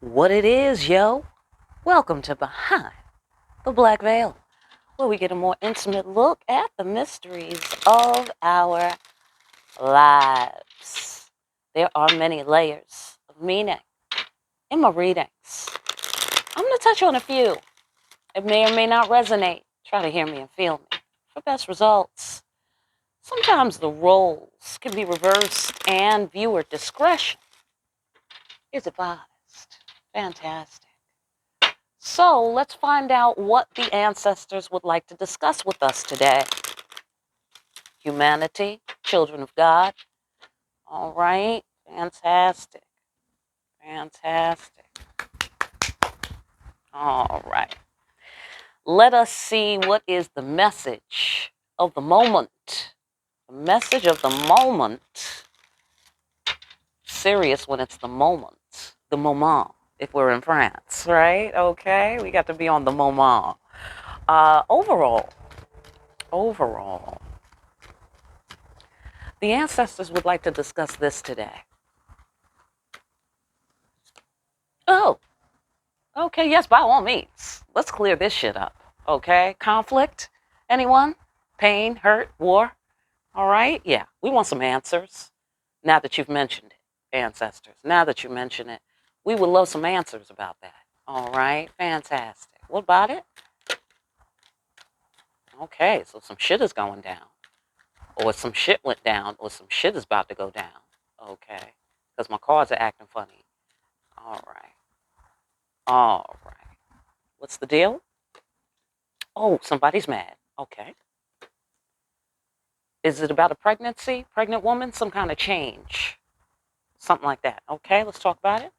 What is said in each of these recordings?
what it is, yo. Welcome to Behind the Black Veil, where we get a more intimate look at the mysteries of our lives. There are many layers of meaning in my readings. I'm going to touch on a few. It may or may not resonate. Try to hear me and feel me for best results. Sometimes the roles can be reversed and viewer discretion is advised. Fantastic. So let's find out what the ancestors would like to discuss with us today. Humanity, children of God. All right. Fantastic. Fantastic. All right. Let us see what is the message of the moment. The message of the moment. Serious when it's the moment. The moment, if we're in France, right? Okay. We got to be on the moment. Overall, the ancestors would like to discuss this today. Oh, okay, yes, by all means. Let's clear this shit up, okay? Conflict? Anyone? Pain, hurt, war? All right, yeah, we want some answers. Now that you've mentioned it, ancestors, now that you mention it, we would love some answers about that. All right, fantastic. What about it? Okay, so some shit is going down. Or some shit went down, or some shit is about to go down. Okay, because my cards are acting funny. All right. All right. What's the deal? Oh, somebody's mad. Okay. Is it about a pregnancy? Pregnant woman? Some kind of change? Something like that. Okay, let's talk about it.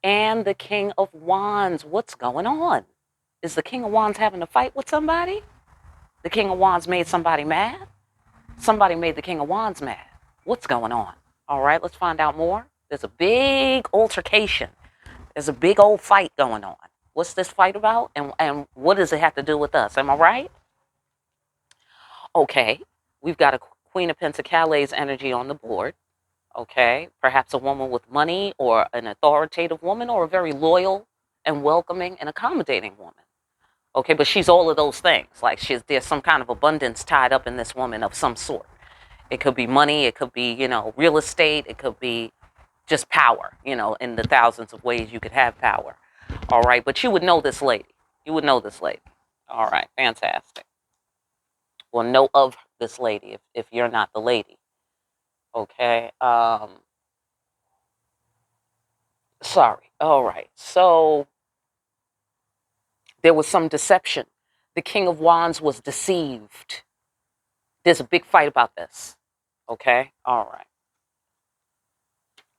And the King of Wands. What's going on? Is the King of Wands having a fight with somebody? The King of Wands made somebody mad? Somebody made the King of Wands mad. What's going on? All right, let's find out more. There's a big altercation. There's a big old fight going on. What's this fight about? And what does it have to do with us? Am I right? Okay. We've got a Queen of Pentacles energy on the board. Okay. Perhaps a woman with money or an authoritative woman or a very loyal and welcoming and accommodating woman. Okay. But she's all of those things. Like there's some kind of abundance tied up in this woman of some sort. It could be money. It could be, real estate. It could be just power, in the thousands of ways you could have power. All right. But you would know this lady. You would know this lady. All right. Fantastic. Well, know of this lady if you're not the lady. Okay. Sorry. All right. So there was some deception. The King of Wands was deceived. There's a big fight about this. Okay. All right.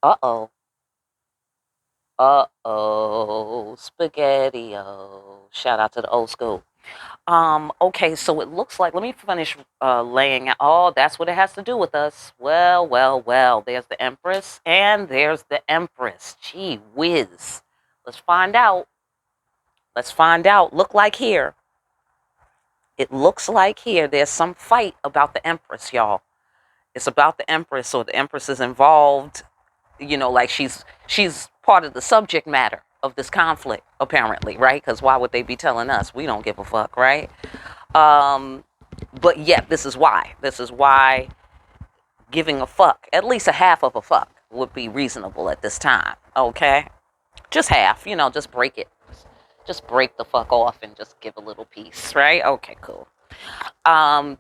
Uh-oh. Uh-oh. Spaghetti-o. Shout out to the old school. Okay, so it looks like, let me finish laying out. Oh, that's what it has to do with us. Well, well, well. There's the Empress and there's the Empress. Gee whiz. Let's find out. Let's find out. Look like here. It looks like here there's some fight about the Empress, y'all. It's about the Empress, so the Empress is involved, like she's part of the subject matter of this conflict, apparently, right? Because why would they be telling us? We don't give a fuck, right? But yeah, this is why. This is why giving a fuck, at least a half of a fuck, would be reasonable at this time. Okay? Just half, just break it. Just break the fuck off and just give a little piece, right? Okay, cool.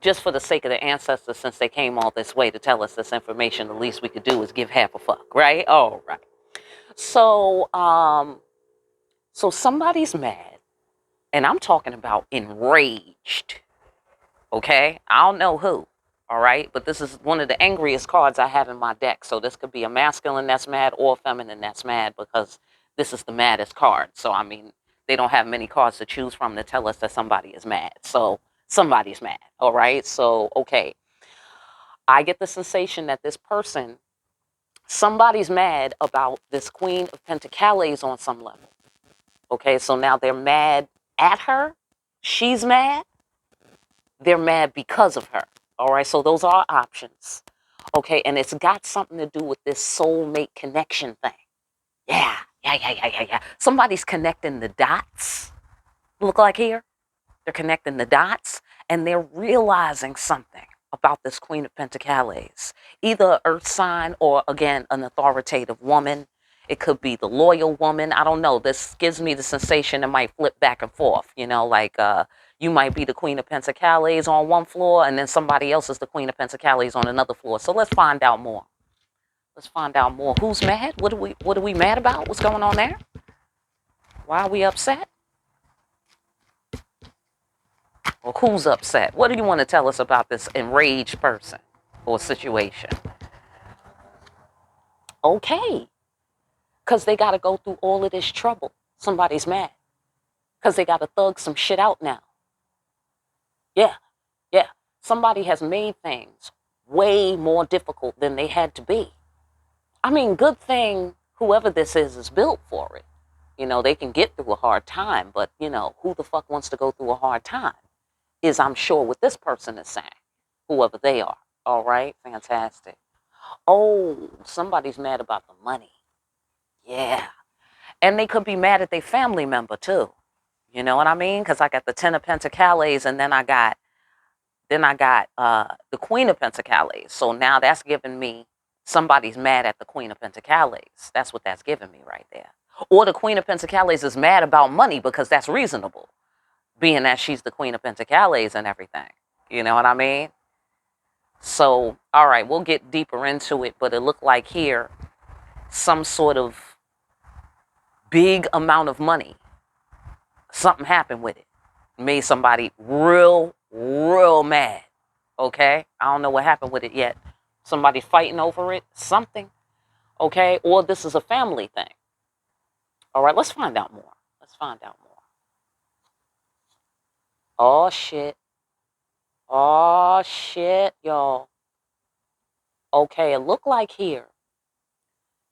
Just for the sake of the ancestors, since they came all this way to tell us this information, the least we could do is give half a fuck, right? All right. So, so somebody's mad, and I'm talking about enraged. Okay? I don't know who. All right? But this is one of the angriest cards I have in my deck. So this could be a masculine that's mad or a feminine that's mad because this is the maddest card. So, I mean, they don't have many cards to choose from to tell us that somebody is mad. So somebody's mad. All right? So, okay. I get the sensation that this person, somebody's mad about this Queen of Pentacles on some level. Okay? So now they're mad at her. She's mad. They're mad because of her. All right, so those are options. Okay, and it's got something to do with this soulmate connection thing. Yeah, Yeah. Somebody's connecting the dots. Look like here. They're connecting the dots and they're realizing something about this Queen of Pentacles. Either an earth sign or, again, an authoritative woman. It could be the loyal woman. I don't know. This gives me the sensation it might flip back and forth. You know, like you might be the Queen of Pentacles on one floor and then somebody else is the Queen of Pentacles on another floor. So let's find out more. Let's find out more. Who's mad? What are we mad about? What's going on there? Why are we upset? Or who's upset? What do you want to tell us about this enraged person or situation? Okay. Because they got to go through all of this trouble. Somebody's mad. Because they got to thug some shit out now. Yeah. Somebody has made things way more difficult than they had to be. I mean, good thing whoever this is built for it. You know, they can get through a hard time, but, you know, who the fuck wants to go through a hard time? Is, I'm sure, what this person is saying, whoever they are. All right, fantastic. Oh, somebody's mad about the money. Yeah. And they could be mad at their family member, too. You know what I mean? Because I got the 10 of Pentacles, and then I got the Queen of Pentacles. So now that's giving me somebody's mad at the Queen of Pentacles. That's what that's giving me right there. Or the Queen of Pentacles is mad about money because that's reasonable, being that she's the Queen of Pentacles and everything. You know what I mean? So, all right, we'll get deeper into it, but it looked like here some sort of big amount of money. Something happened with it. Made somebody real mad. Okay? I don't know what happened with it yet. Somebody fighting over it. Something. Okay? Or this is a family thing. All right, let's find out more. Oh, shit. Oh, shit, y'all. Okay, it looked like here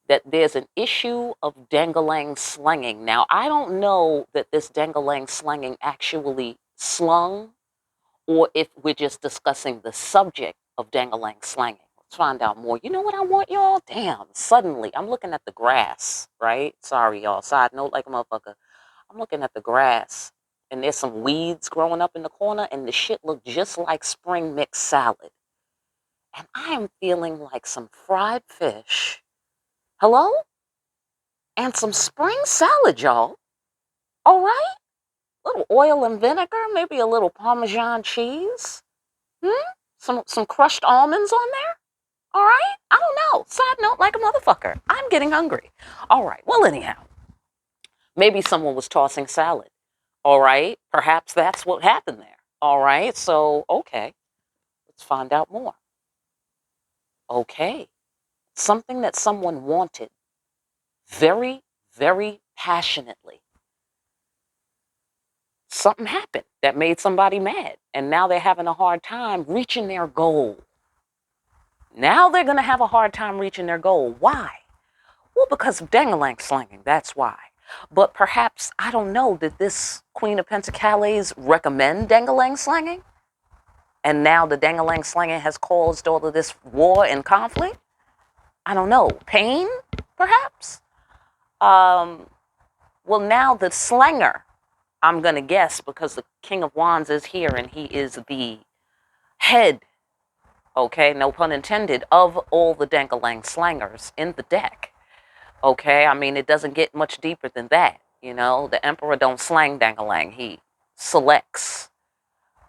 that there's an issue of dangling slanging. Now, I don't know that this dangling slanging actually slung or if we're just discussing the subject of dangling slanging. Let's find out more. You know what I want, y'all? Damn, suddenly, I'm looking at the grass, right? Sorry, y'all. Side note like a motherfucker. I'm looking at the grass, and there's some weeds growing up in the corner, and the shit look just like spring mixed salad. And I am feeling like some fried fish. Hello? And some spring salad, y'all. All right? Little oil and vinegar, maybe a little Parmesan cheese. Some crushed almonds on there. All right? I don't know. Side note like a motherfucker. I'm getting hungry. All right. Well, anyhow, maybe someone was tossing salad. All right? Perhaps that's what happened there. All right? So, okay. Let's find out more. Okay. Something that someone wanted very, very passionately. Something happened that made somebody mad, and now they're having a hard time reaching their goal. Now they're going to have a hard time reaching their goal. Why? Well, because of dangling slanging, that's why. But perhaps, I don't know, did this Queen of Pentacles recommend dangling slanging? And now the dangling slanging has caused all of this war and conflict? I don't know. Pain, perhaps? Well, now the slanger, I'm going to guess, because the King of Wands is here and he is the head, okay, no pun intended, of all the dangling slangers in the deck. Okay, I mean, it doesn't get much deeper than that. You know, the Emperor don't slang dangling. He selects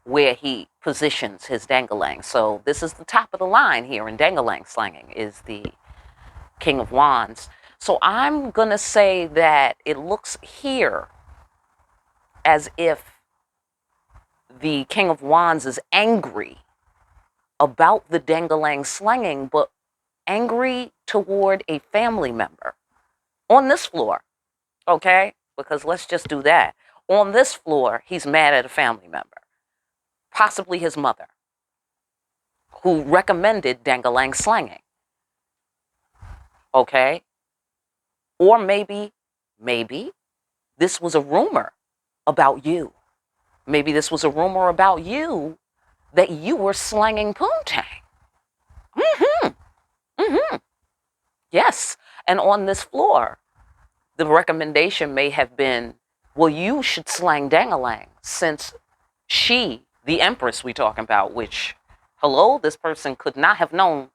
where he positions his dangling. So this is the top of the line here in dangling slanging is the King of Wands. So I'm going to say that it looks here as if the King of Wands is angry about the dangling slanging, but angry toward a family member on this floor, okay? Because let's just do that. On this floor, he's mad at a family member, possibly his mother, who recommended dangling slanging, okay? Or maybe this was a rumor about you. Maybe this was a rumor about you that you were slanging poontang. Yes. And on this floor, the recommendation may have been, well, you should slang dang-a-lang, since she, the Empress we talking about, which, hello, this person could not have known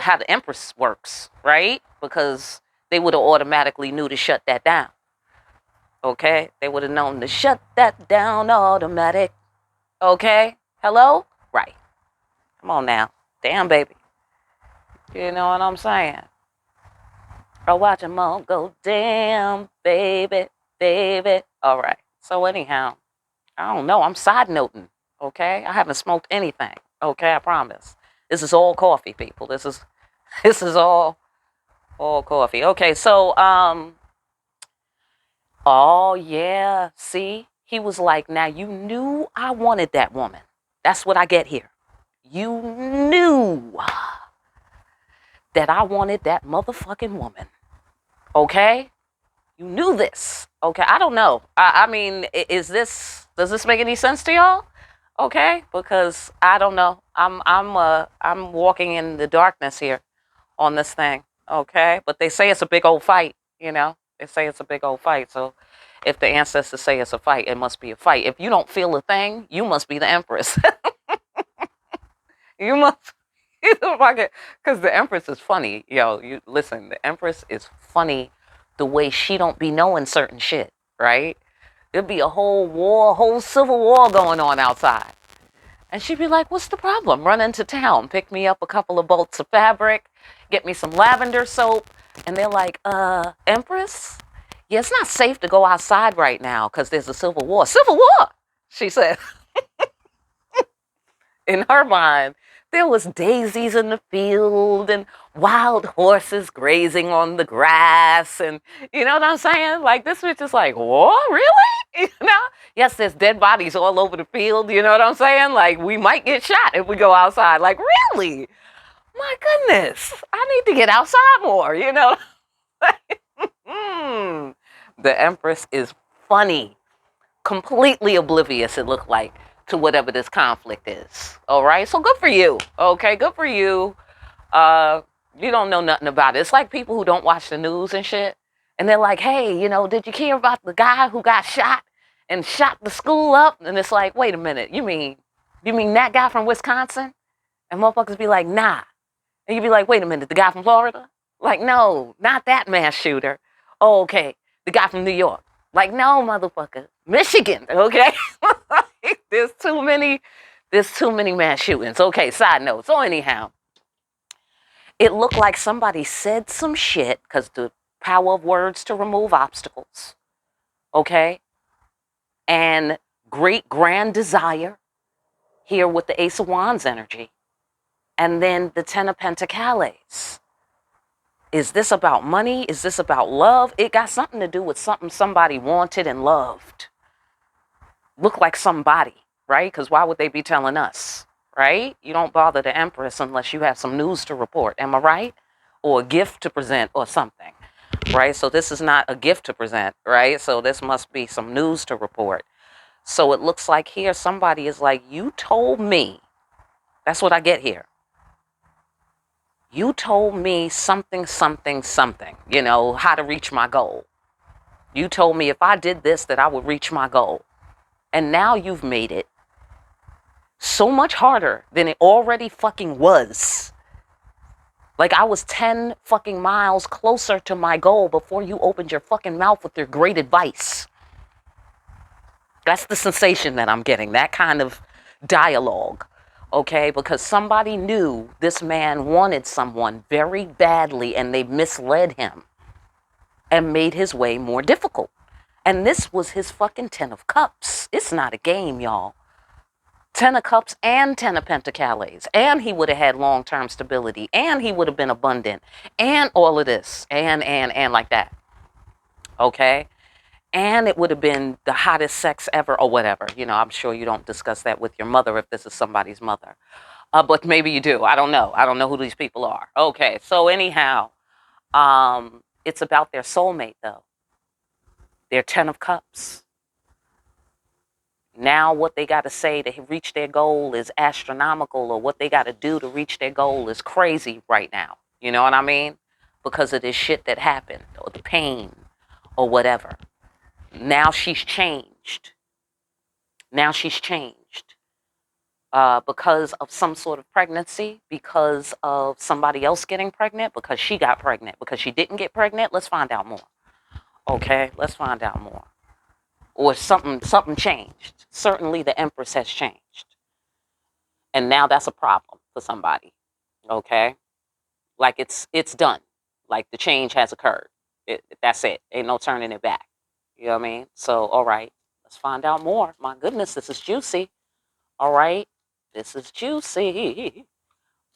how the Empress works, right? Because they would have automatically knew to shut that down. Okay? They would have known to shut that down automatic. Okay? Hello? Right. Come on now. Damn, baby. You know what I'm saying? Or watch them all go, damn, baby, baby. All right. So anyhow, I don't know. I'm side noting. Okay? I haven't smoked anything. Okay? I promise. This is all coffee, people. This is all coffee. Okay, so oh yeah, see? He was like, now you knew I wanted that woman. That's what I get here. You knew that I wanted that motherfucking woman. Okay? You knew this. Okay? I don't know. I mean, does this make any sense to y'all? Okay? Because I don't know. I'm walking in the darkness here on this thing. Okay? But they say it's a big old fight, you know? They say it's a big old fight. So if the ancestors say it's a fight, it must be a fight. If you don't feel a thing, you must be the Empress. You must, because the Empress is funny. Yo, you listen, the Empress is funny the way she don't be knowing certain shit, right? There'd be a whole war, whole civil war going on outside. And she'd be like, what's the problem? Run into town, pick me up a couple of bolts of fabric, get me some lavender soap. And they're like, Empress? Yeah, it's not safe to go outside right now because there's a civil war. Civil war, she said. In her mind, there was daisies in the field and wild horses grazing on the grass. And you know what I'm saying? Like, this bitch is like, what? Really? You know? Yes, there's dead bodies all over the field. You know what I'm saying? Like, we might get shot if we go outside. Like, really? My goodness. I need to get outside more, you know? The Empress is funny. Completely oblivious, it looked like, to whatever this conflict is. All right? So good for you. Okay? Good for you. You don't know nothing about it. It's like people who don't watch the news and shit. And they're like, hey, you know, did you hear about the guy who got shot and shot the school up? And it's like, wait a minute. You mean that guy from Wisconsin? And motherfuckers be like, nah. And you be like, wait a minute, the guy from Florida? Like, no, not that mass shooter. Oh, okay. The guy from New York. Like, no, motherfucker. Michigan, okay? There's too many mass shootings. Okay, side note. So anyhow, it looked like somebody said some shit, because the power of words to remove obstacles. Okay? And great grand desire here with the Ace of Wands energy. And then the Ten of Pentacles. Is this about money? Is this about love? It got something to do with something somebody wanted and loved. Look like somebody, right? Because why would they be telling us, right? You don't bother the Empress unless you have some news to report. Am I right? Or a gift to present or something, right? So this is not a gift to present, right? So this must be some news to report. So it looks like here somebody is like, you told me. That's what I get here. You told me something, something, something, you know, how to reach my goal. You told me if I did this, that I would reach my goal. And now you've made it so much harder than it already fucking was. Like I was 10 fucking miles closer to my goal before you opened your fucking mouth with your great advice. That's the sensation that I'm getting, that kind of dialogue. Okay, because somebody knew this man wanted someone very badly and they misled him and made his way more difficult. And this was his fucking 10 of Cups. It's not a game, y'all. 10 of Cups and 10 of Pentacles. And he would have had long-term stability. And he would have been abundant. And all of this. And like that. Okay? And it would have been the hottest sex ever or whatever. You know, I'm sure you don't discuss that with your mother if this is somebody's mother. But maybe you do. I don't know. I don't know who these people are. Okay, so anyhow, it's about their soulmate, though. Their 10 of Cups. Now what they got to say to reach their goal is astronomical, or what they got to do to reach their goal is crazy right now. You know what I mean? Because of this shit that happened, or the pain, or whatever. Now she's changed. Now she's changed. Because of some sort of pregnancy, because of somebody else getting pregnant, because she got pregnant, because she didn't get pregnant. Let's find out more. Okay, let's find out more. Or something changed. Certainly the Empress has changed. And now that's a problem for somebody. Okay? Like it's done. Like the change has occurred. That's it. Ain't no turning it back. You know what I mean? So, all right. Let's find out more. My goodness, this is juicy. All right. This is juicy.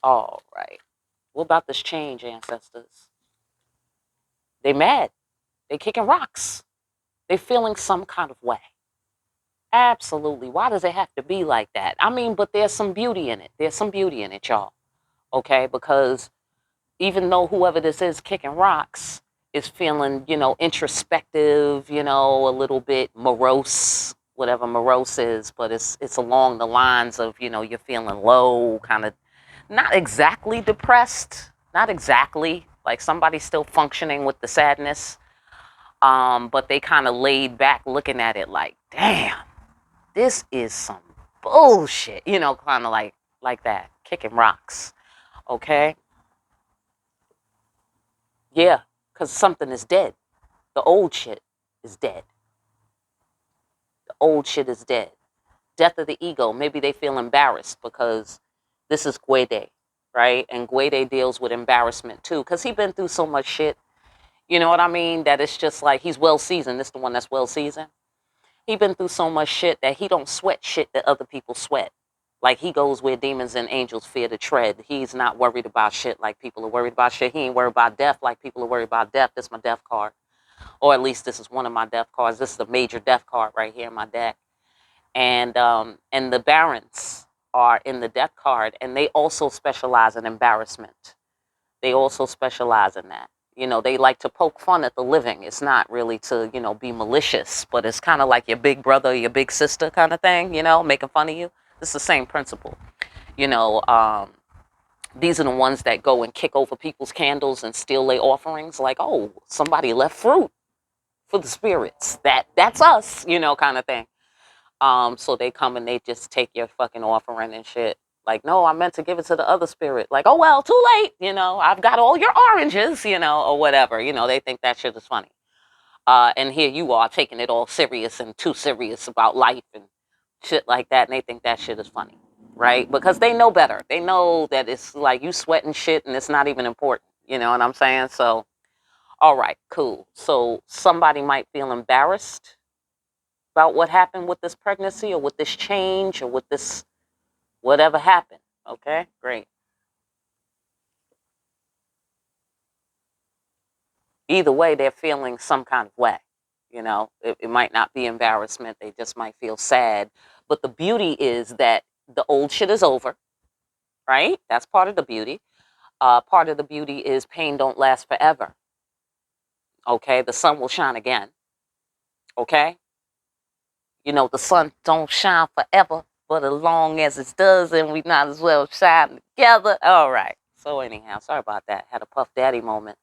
All right. What about this change, ancestors? They mad. They kicking rocks. They feeling some kind of way. Absolutely. Why does it have to be like that? I mean, but there's some beauty in it. There's some beauty in it, y'all. Okay? Because even though whoever this is kicking rocks is feeling, introspective, a little bit morose, whatever morose is, but it's along the lines of, you're feeling low, kind of not exactly depressed, not exactly, like somebody's still functioning with the sadness, but they kind of laid back looking at it like, damn, this is some bullshit, kind of like that, kicking rocks, okay? Yeah, because something is dead. The old shit is dead. The old shit is dead. Death of the ego. Maybe they feel embarrassed because this is Guede, right? And Guede deals with embarrassment too, because he's been through so much shit. You know what I mean? That it's just like he's well seasoned. This is the one that's well seasoned. He been through so much shit that he don't sweat shit that other people sweat. Like he goes where demons and angels fear to tread. He's not worried about shit like people are worried about shit. He ain't worried about death like people are worried about death. This is my death card. Or at least this is one of my death cards. This is the major death card right here in my deck. And the Barons are in the death card, and they also specialize in embarrassment. They also specialize in that. They like to poke fun at the living. It's not really to, be malicious, but it's kind of like your big brother, your big sister kind of thing, making fun of you. It's the same principle. These are the ones that go and kick over people's candles and steal their offerings. Like, oh, somebody left fruit for the spirits. That's us, kind of thing. So they come and they just take your fucking offering and shit. Like, no, I meant to give it to the other spirit. Like, oh, well, too late. I've got all your oranges, or whatever. They think that shit is funny. And here you are taking it all serious and too serious about life and shit like that. And they think that shit is funny, right? Because they know better. They know that it's like you sweating shit and it's not even important. You know what I'm saying? So, all right, cool. So somebody might feel embarrassed about what happened with this pregnancy or with this change or with this whatever happened. Okay, great. Either way, they're feeling some kind of way. It might not be embarrassment. They just might feel sad. But the beauty is that the old shit is over, right? That's part of the beauty. Part of the beauty is pain don't last forever. Okay, the sun will shine again. Okay? The sun don't shine forever, but as long as it does, then we might as well shine together. All right. So anyhow, sorry about that. Had a Puff Daddy moment.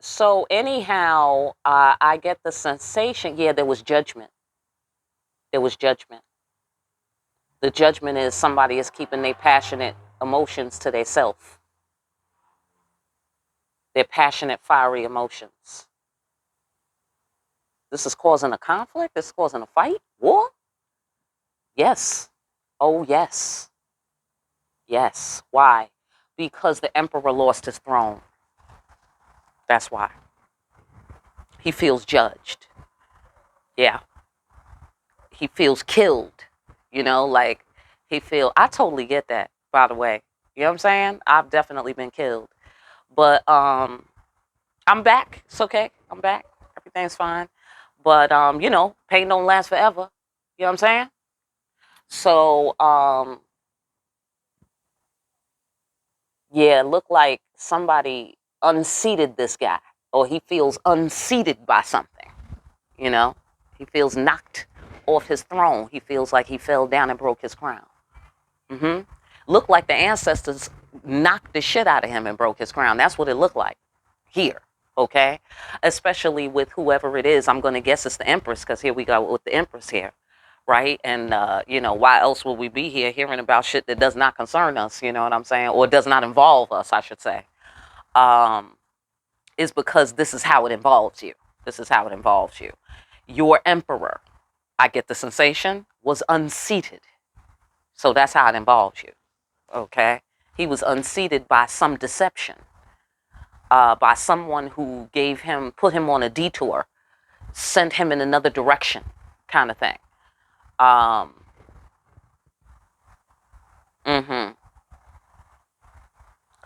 So anyhow, I get the sensation, yeah, there was judgment. There was judgment. The judgment is somebody is keeping their passionate emotions to their self. Their passionate, fiery emotions. This is causing a conflict? This is causing a fight? War? Yes. Oh, yes. Yes. Why? Because the emperor lost his throne. That's why. He feels judged. Yeah. He feels killed. Like I totally get that, by the way. You know what I'm saying? I've definitely been killed. But I'm back. It's okay. I'm back. Everything's fine. But pain don't last forever. You know what I'm saying? So yeah, it looked like somebody unseated this guy, or he feels unseated by something. He feels knocked off his throne. He feels like he fell down and broke his crown. Looked like the ancestors knocked the shit out of him and broke his crown. That's what it looked like here. Okay? Especially with whoever it is. I'm going to guess it's the Empress, because here we go with the Empress here. Right? And, you know, why else would we be here hearing about shit that does not concern us? You know what I'm saying? Or does not involve us, I should say. Is because this is how it involves you. This is how it involves you. Your emperor, I get the sensation, was unseated. So that's how it involves you. Okay? He was unseated by some deception, by someone who put him on a detour, sent him in another direction, kind of thing.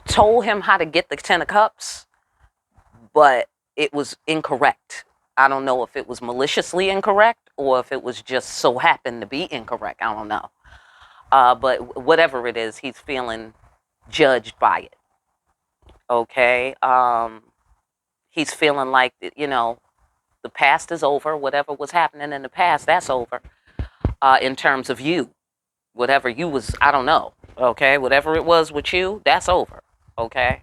Told him how to get the Ten of Cups, but it was incorrect. I don't know if it was maliciously incorrect or if it was just so happened to be incorrect. I don't know. But whatever it is, he's feeling judged by it. Okay. He's feeling like, you know, the past is over. Whatever was happening in the past, that's over. In terms of you, whatever you was, I don't know. Okay. Whatever it was with you, that's over. Okay.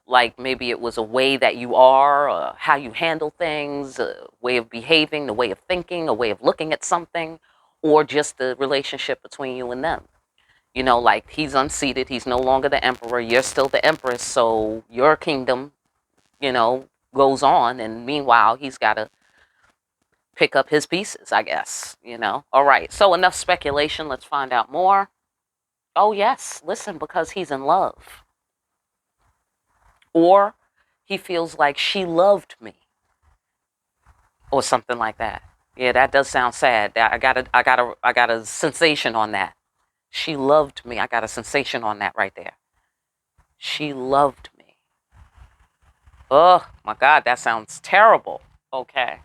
Like maybe it was a way that you are, how you handle things, a way of behaving, the way of thinking, a way of looking at something, or just the relationship between you and them. You know, like he's unseated. He's no longer the emperor. You're still the empress. So your kingdom, you know, goes on. And meanwhile, he's got to pick up his pieces, I guess, you know. All right. So enough speculation. Let's find out more. Oh, yes. Listen, because he's in love. Or he feels like she loved me. Or something like that. Yeah, that does sound sad. I got a sensation on that. She loved me. I got a sensation on that right there. She loved me. Oh my God, that sounds terrible. Okay.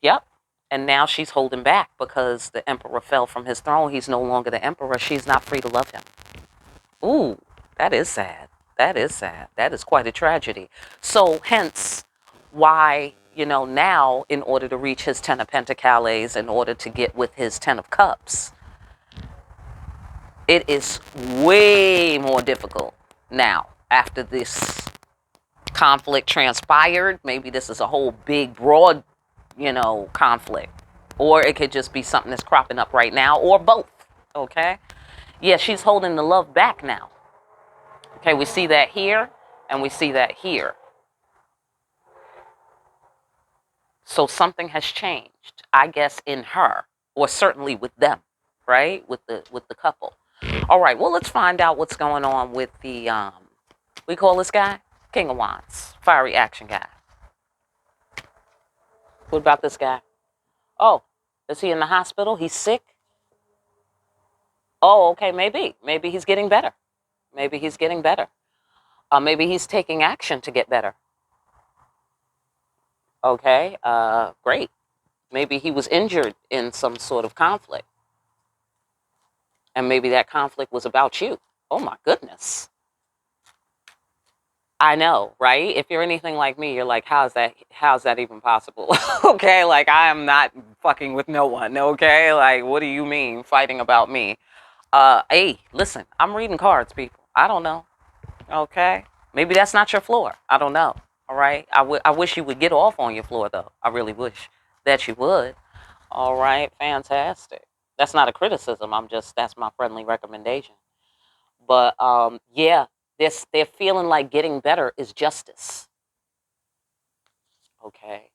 Yep. And now she's holding back because the emperor fell from his throne. He's no longer the emperor. She's not free to love him. Ooh, that is sad. That is sad. That is quite a tragedy. So hence why, you know, now in order to reach his Ten of Pentacles, in order to get with his Ten of Cups, it is way more difficult now after this conflict transpired. Maybe this is a whole big, broad, you know, conflict. Or it could just be something that's cropping up right now, or both. Okay? Yeah, she's holding the love back now. Okay, we see that here, and we see that here. So something has changed, I guess, in her, or certainly with them, right? With the couple. All right, well, let's find out what's going on with the, we call this guy King of Wands, fiery action guy. What about this guy? Oh, is he in the hospital? He's sick? Oh, okay, maybe. Maybe he's getting better. Maybe he's getting better. Maybe he's taking action to get better. Okay, great. Maybe he was injured in some sort of conflict. And maybe that conflict was about you. Oh my goodness. I know, right? If you're anything like me, you're like, how's that even possible? Okay, like I am not fucking with no one, okay? Like, what do you mean fighting about me? Hey, listen, I'm reading cards, people. I don't know. Okay? Maybe that's not your floor. I don't know. All right? I wish you would get off on your floor, though. I really wish that you would. All right? Fantastic. That's not a criticism. That's my friendly recommendation. But, yeah, they're feeling like getting better is justice. Okay?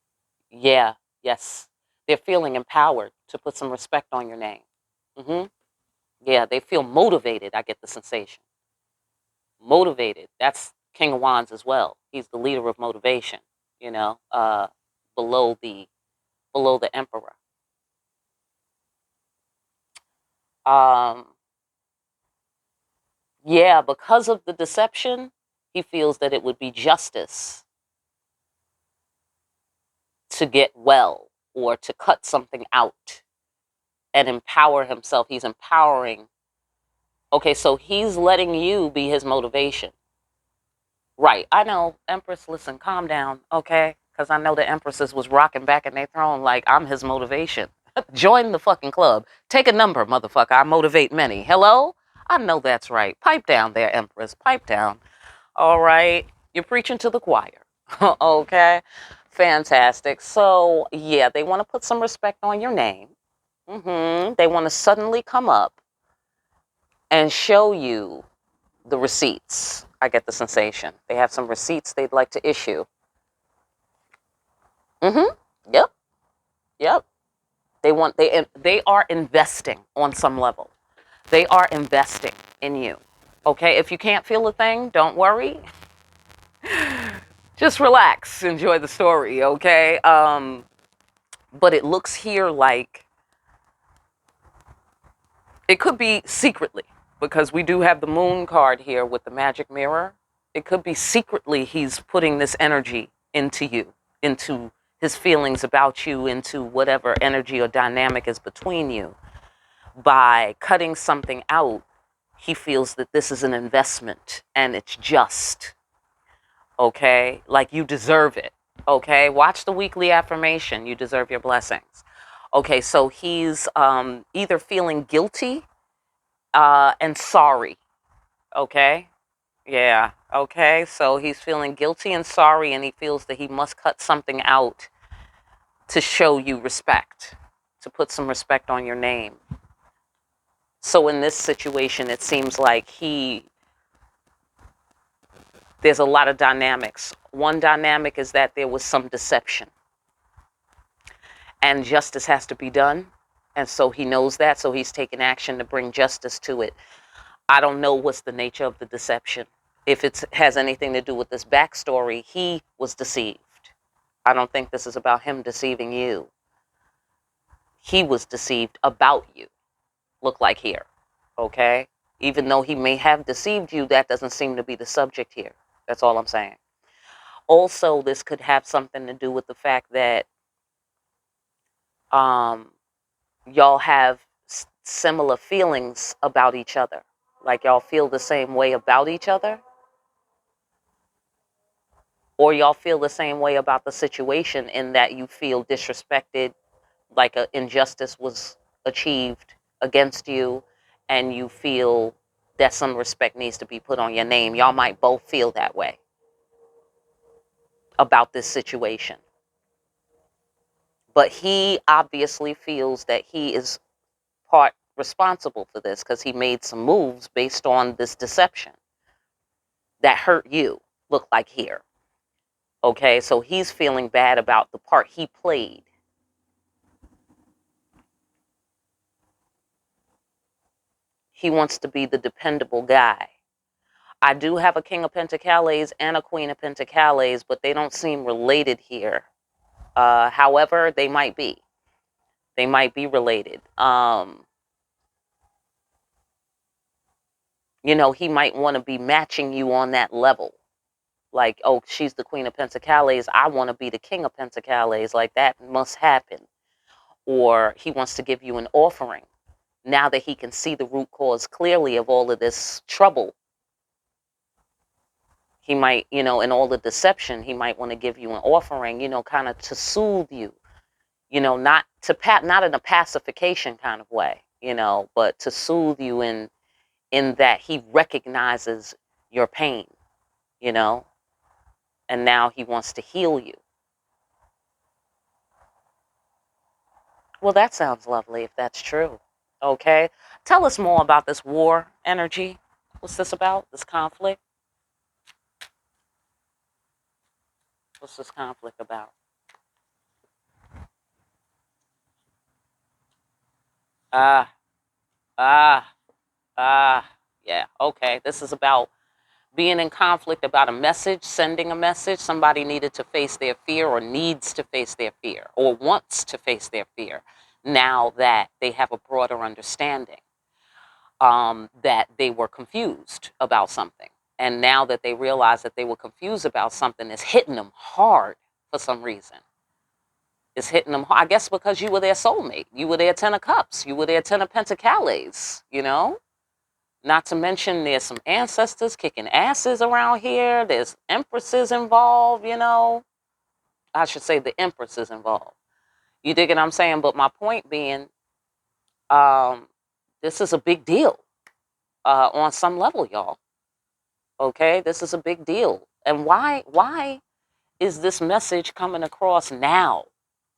Yeah, yes. They're feeling empowered to put some respect on your name. Yeah, they feel motivated. I get the sensation. Motivated. That's King of Wands as well. He's the leader of motivation, you know, below the emperor. Yeah, because of the deception, he feels that it would be justice to get well or to cut something out and empower himself. He's empowering. Okay, so he's letting you be his motivation. Right. I know, Empress, listen, calm down, okay? Because I know the Empresses was rocking back in their throne like I'm his motivation. Join the fucking club. Take a number, motherfucker. I motivate many. Hello? I know that's right. Pipe down there, Empress. Pipe down. All right. You're preaching to the choir. Okay? Fantastic. So, yeah, they want to put some respect on your name. They want to suddenly come up and show you the receipts. I get the sensation. They have some receipts they'd like to issue. Yep. Yep. They are investing on some level. They are investing in you. Okay? If you can't feel a thing, don't worry. Just relax. Enjoy the story, okay? But it looks here like it could be secretly, because we do have the moon card here with the magic mirror. It could be secretly he's putting this energy into you, into his feelings about you, into whatever energy or dynamic is between you. By cutting something out, he feels that this is an investment and it's just, okay? Like you deserve it, okay? Watch the weekly affirmation. You deserve your blessings. Okay, so he's either feeling guilty and sorry, okay? Yeah, okay? So he's feeling guilty and sorry, and he feels that he must cut something out to show you respect, to put some respect on your name. So in this situation, it seems like there's a lot of dynamics. One dynamic is that there was some deception, and justice has to be done. And so he knows that, so he's taking action to bring justice to it. I don't know what's the nature of the deception. If it has anything to do with this backstory, he was deceived. I don't think this is about him deceiving you. He was deceived about you, look like here, okay? Even though he may have deceived you, that doesn't seem to be the subject here. That's all I'm saying. Also, this could have something to do with the fact that y'all have similar feelings about each other. Like y'all feel the same way about each other. Or y'all feel the same way about the situation, in that you feel disrespected, like an injustice was achieved against you, and you feel that some respect needs to be put on your name. Y'all might both feel that way about this situation. But he obviously feels that he is part responsible for this, because he made some moves based on this deception that hurt you, look like here. Okay, so he's feeling bad about the part he played. He wants to be the dependable guy. I do have a King of Pentacles and a Queen of Pentacles, but they don't seem related here. However, they might be. They might be related. You know, he might want to be matching you on that level. Like, oh, she's the Queen of Pentacles, I want to be the King of Pentacles. Like, that must happen. Or he wants to give you an offering. Now that he can see the root cause clearly of all of this trouble, he might, you know, in all the deception, he might want to give you an offering, you know, kind of to soothe you, you know, not in a pacification kind of way, you know, but to soothe you in that he recognizes your pain, you know, and now he wants to heal you. Well, that sounds lovely if that's true. Okay. Tell us more about this war energy. What's this about? This conflict? What's this conflict about? Ah, ah, yeah. Okay. This is about being in conflict about a message, sending a message. Somebody needed to face their fear, or needs to face their fear, or wants to face their fear, now that they have a broader understanding, that they were confused about something. And now that they realize that they were confused about something, it's hitting them hard for some reason. It's hitting them hard, I guess, because you were their soulmate. You were their Ten of Cups. You were their Ten of Pentacles, you know? Not to mention there's some ancestors kicking asses around here. There's empresses involved, you know. I should say the empress is involved. You dig what I'm saying? But my point being, this is a big deal on some level, y'all. Okay? This is a big deal. And why is this message coming across now?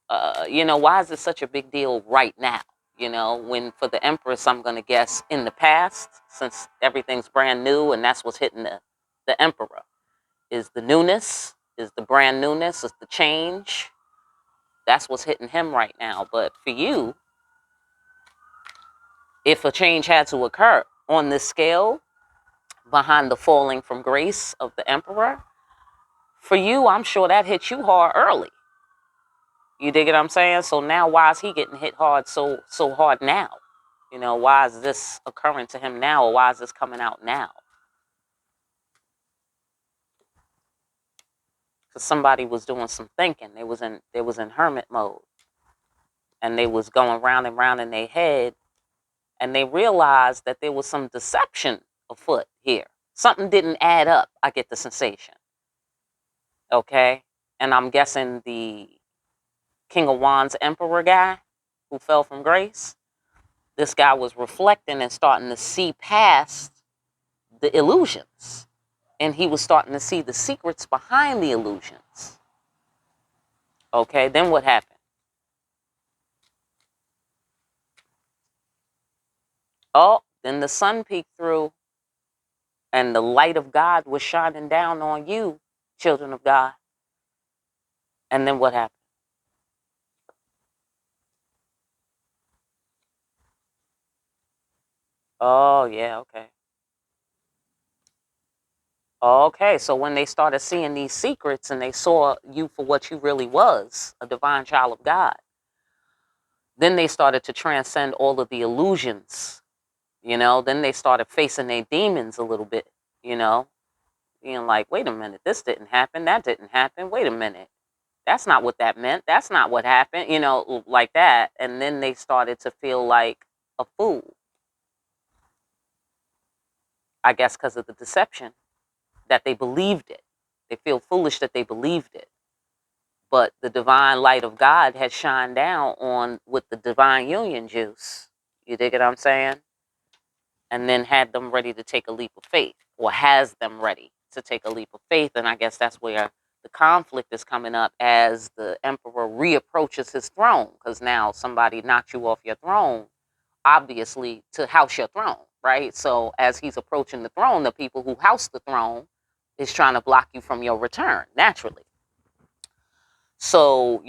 Why is it such a big deal right now? When for the Empress, I'm going to guess in the past, since everything's brand new and that's what's hitting the Emperor, is the newness, is the brand newness, is the change. That's what's hitting him right now. But for you, if a change had to occur on this scale, behind the falling from grace of the Emperor, for you, I'm sure that hit you hard early. You dig what I'm saying? So now why is he getting hit hard so hard now? Why is this occurring to him now, or why is this coming out now? Because somebody was doing some thinking. They was in hermit mode, and they was going round and round in their head, and they realized that there was some deception afoot here. Something didn't add up. I get the sensation. Okay, and I'm guessing the King of Wands Emperor guy who fell from grace. This guy was reflecting and starting to see past the illusions. And he was starting to see the secrets behind the illusions. Okay, then what happened? Oh, then the sun peeked through and the light of God was shining down on you, children of God. And then what happened? Oh, yeah, okay. Okay, so when they started seeing these secrets and they saw you for what you really was, a divine child of God, then they started to transcend all of the illusions, then they started facing their demons a little bit, being like, wait a minute, this didn't happen, that didn't happen, wait a minute, that's not what that meant, that's not what happened, like that. And then they started to feel like a fool, I guess, because of the deception, that they believed it. They feel foolish that they believed it. But the divine light of God has shined down on with the divine union juice. You dig what I'm saying? And then had them ready to take a leap of faith, or has them ready to take a leap of faith. And I guess that's where the conflict is coming up as the Emperor reapproaches his throne, because now somebody knocked you off your throne, obviously, to house your throne, right? So as he's approaching the throne, the people who house the throne is trying to block you from your return, naturally. So,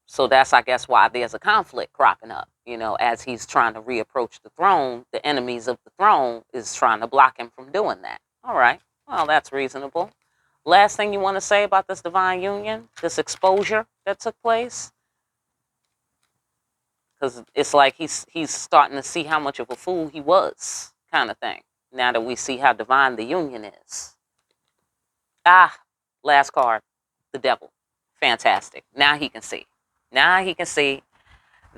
so that's, I guess, why there's a conflict cropping up. As he's trying to reapproach the throne, the enemies of the throne is trying to block him from doing that. All right. Well, that's reasonable. Last thing you want to say about this divine union, this exposure that took place? Because it's like he's starting to see how much of a fool he was, kind of thing, now that we see how divine the union is. Last card, the devil. Fantastic. Now he can see. Now he can see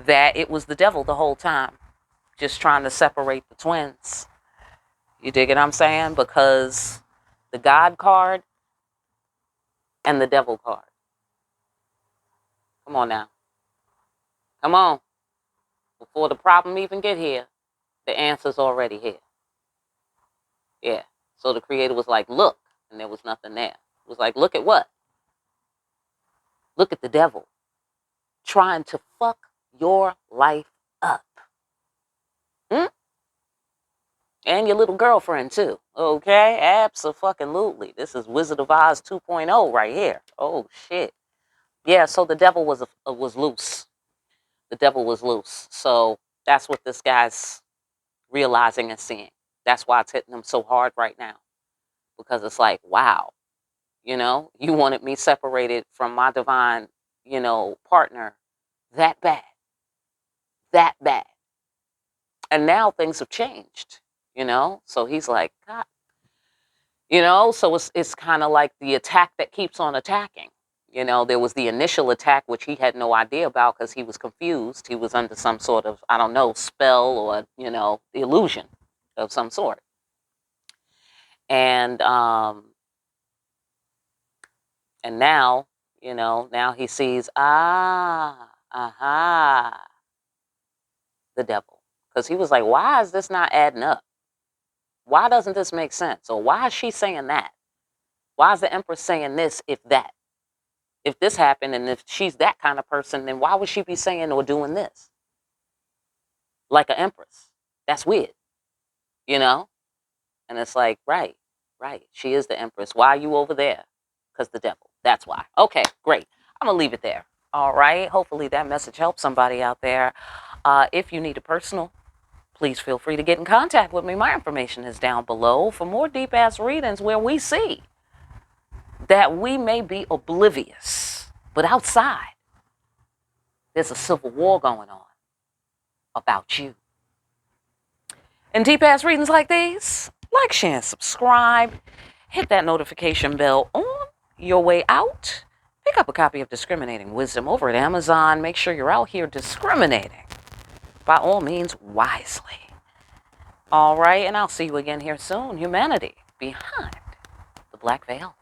that it was the devil the whole time, just trying to separate the twins. You dig what I'm saying? Because the God card and the devil card. Come on now. Come on. Before the problem even get here, the answer's already here. Yeah. So the creator was like, look, and there was nothing there. It was like, look at what? Look at the devil trying to fuck your life up. Hmm? And your little girlfriend, too. Okay? Abso-fucking-lutely. This is Wizard of Oz 2.0 right here. Oh, shit. Yeah, so the devil was loose. The devil was loose. So that's what this guy's realizing and seeing. That's why it's hitting him so hard right now. Because it's like, wow, you wanted me separated from my divine, partner that bad. That bad. And now things have changed, So he's like, God, so it's kind of like the attack that keeps on attacking. There was the initial attack, which he had no idea about because he was confused. He was under some sort of, I don't know, spell or, illusion of some sort. And now, now he sees, the devil. Because he was like, why is this not adding up? Why doesn't this make sense? Or why is she saying that? Why is the Empress saying this if that? If this happened and if she's that kind of person, then why would she be saying or doing this? Like an Empress. That's weird, you know? And it's like, right. She is the Empress. Why are you over there? Because the devil. That's why. Okay, great. I'm going to leave it there. All right. Hopefully that message helps somebody out there. If you need a personal, please feel free to get in contact with me. My information is down below for more deep-ass readings where we see that we may be oblivious, but outside, there's a civil war going on about you. In deep-ass readings like these, like, share, and subscribe. Hit that notification bell on your way out. Pick up a copy of Discriminating Wisdom over at Amazon. Make sure you're out here discriminating, by all means, wisely. All right, and I'll see you again here soon. Humanity behind the black veil.